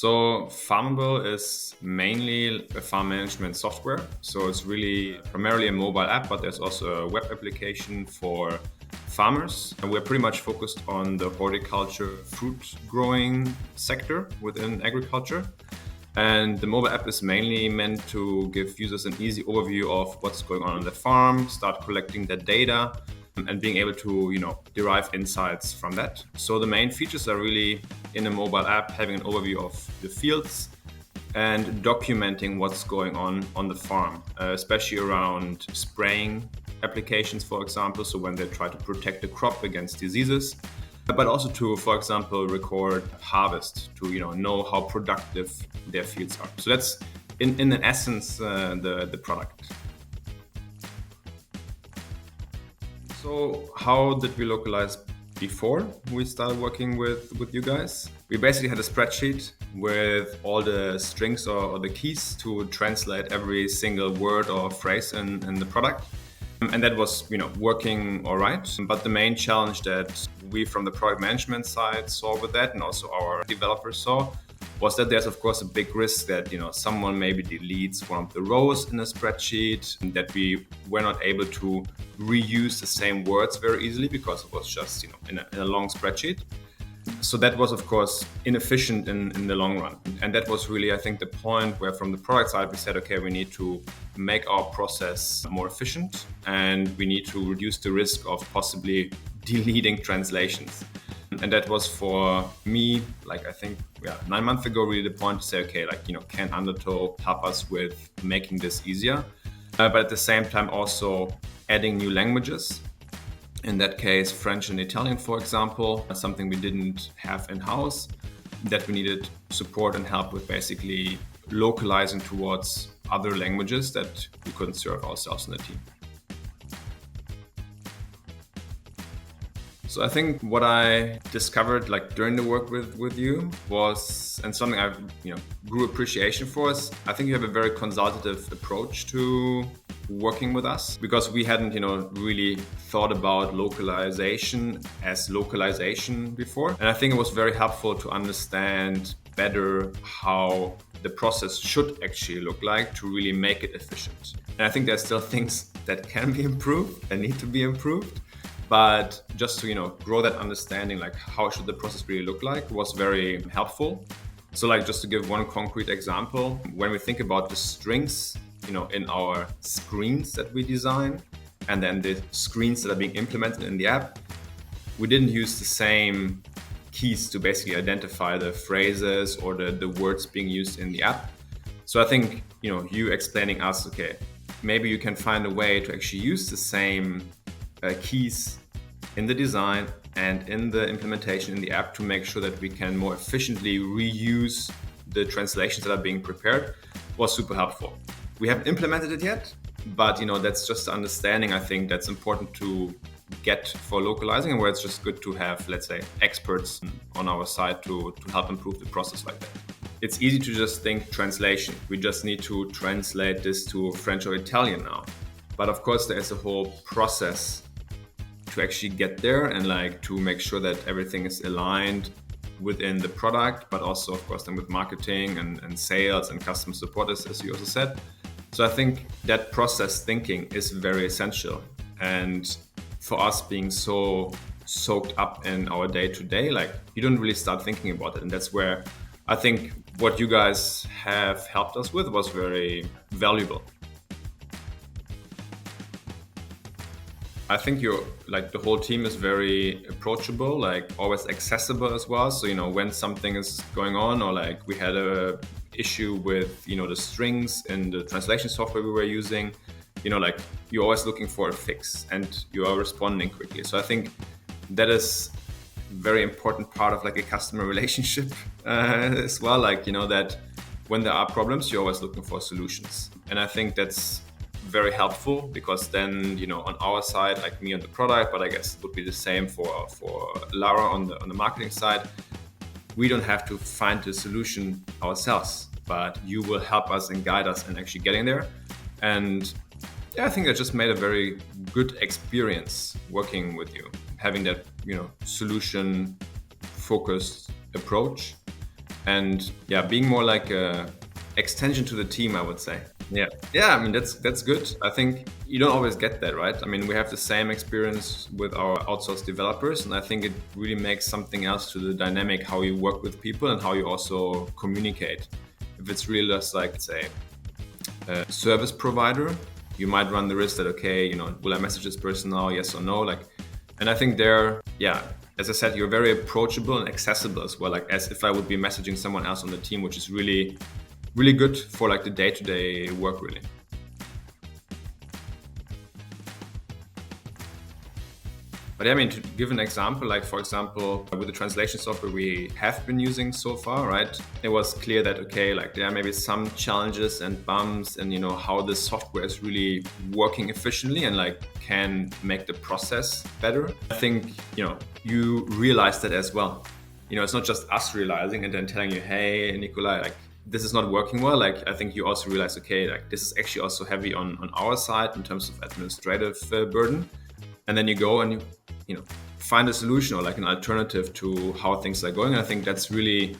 So Farmable is mainly a farm management software. So it's really primarily a mobile app, but there's also a web application for farmers. And we're pretty much focused on the horticulture fruit growing sector within agriculture. And the mobile app is mainly meant to give users an easy overview of what's going on the farm, start collecting the data, and being able to derive insights from that. So the main features are really in a mobile app having an overview of the fields and documenting what's going on the farm, especially around spraying applications, for example, so when they try to protect the crop against diseases, but also to, for example, record harvest to know how productive their fields are. So that's in essence the product. So how did we localize before we started working with you guys? We basically had a spreadsheet with all the strings or the keys to translate every single word or phrase in the product. And that was working all right. But the main challenge that we from the product management side saw with that, and also our developers saw, was that there's of course a big risk that someone maybe deletes one of the rows in a spreadsheet, and that we were not able to reuse the same words very easily because it was just in a long spreadsheet. So that was of course inefficient in the long run, and that was really, I think, the point where from the product side we said, okay, we need to make our process more efficient and we need to reduce the risk of possibly deleting translations. And that was for me, like I think 9 months ago, really the point to say, okay, can Undertow help us with making this easier? But at the same time also adding new languages. In that case, French and Italian, for example, something we didn't have in-house, that we needed support and help with basically localizing towards other languages that we couldn't serve ourselves in the team. So I think what I discovered during the work with you was, and something I grew appreciation for, is I think you have a very consultative approach to working with us, because we hadn't really thought about localization as localization before. And I think it was very helpful to understand better how the process should actually look like to really make it efficient. And I think there's still things that can be improved and need to be improved. But just to grow that understanding, how should the process really look like, was very helpful. So just to give one concrete example, when we think about the strings in our screens that we design, and then the screens that are being implemented in the app, we didn't use the same keys to basically identify the phrases or the words being used in the app. So I think you explaining us, okay, maybe you can find a way to actually use the same keys in the design and in the implementation in the app to make sure that we can more efficiently reuse the translations that are being prepared, was super helpful. We haven't implemented it yet, but that's just the understanding I think that's important to get for localizing, and where it's just good to have, let's say, experts on our side to help improve the process like that. It's easy to just think translation. We just need to translate this to French or Italian now. But of course, there's a whole process to actually get there, and to make sure that everything is aligned within the product, but also of course then with marketing and sales and customer support, as you also said. So I think that process thinking is very essential. And for us being so soaked up in our day-to-day, you don't really start thinking about it. And that's where I think what you guys have helped us with was very valuable. I think you're the whole team is very approachable, always accessible as well. So when something is going on, or we had a issue with the strings in the translation software we were using, you're always looking for a fix and you are responding quickly. So I think that is a very important part of a customer relationship as well. That when there are problems, you're always looking for solutions. And I think that's very helpful, because then on our side, me on the product, but I guess it would be the same for Lara on the marketing side, we don't have to find the solution ourselves, but you will help us and guide us in actually getting there. And I think that just made a very good experience working with you, having that solution focused approach. and yeah, being more like a extension to the team, I would say. Yeah, I mean that's good. I think you don't always get that, right? I mean, we have the same experience with our outsourced developers, and I think it really makes something else to the dynamic how you work with people and how you also communicate. If it's really just like, say, a service provider, you might run the risk that, okay, will I message this person now, yes or no? Like, and I think there, yeah, as I said, you're very approachable and accessible as well, like as if I would be messaging someone else on the team, which is really, really good for like the day-to-day work, really. But yeah, I mean, to give an example, like for example, with the translation software we have been using so far, right? It was clear that, okay, like there are maybe some challenges and bumps and, how the software is really working efficiently and like can make the process better. I think, you realize that as well. It's not just us realizing and then telling you, hey, Nikolai, like this is not working well. Like I think you also realize, okay, like this is actually also heavy on our side in terms of administrative burden. And then you go and you find a solution or like an alternative to how things are going. And I think that's really,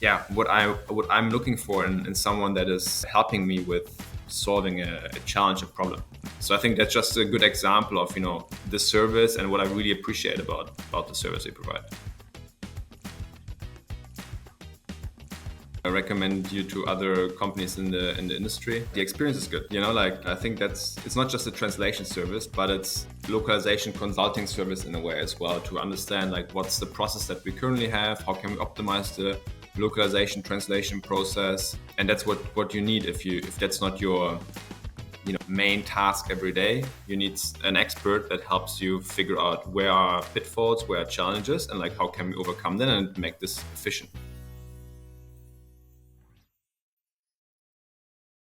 yeah, what I'm looking for in someone that is helping me with solving a challenge, a problem. So I think that's just a good example of the service and what I really appreciate about the service we provide. I recommend you to other companies in the industry. The experience is good. Like I think it's not just a translation service, but it's localization consulting service in a way as well, to understand like what's the process that we currently have, how can we optimize the localization translation process, and that's what you need if that's not your main task every day. You need an expert that helps you figure out where are pitfalls, where are challenges, and like how can we overcome them and make this efficient.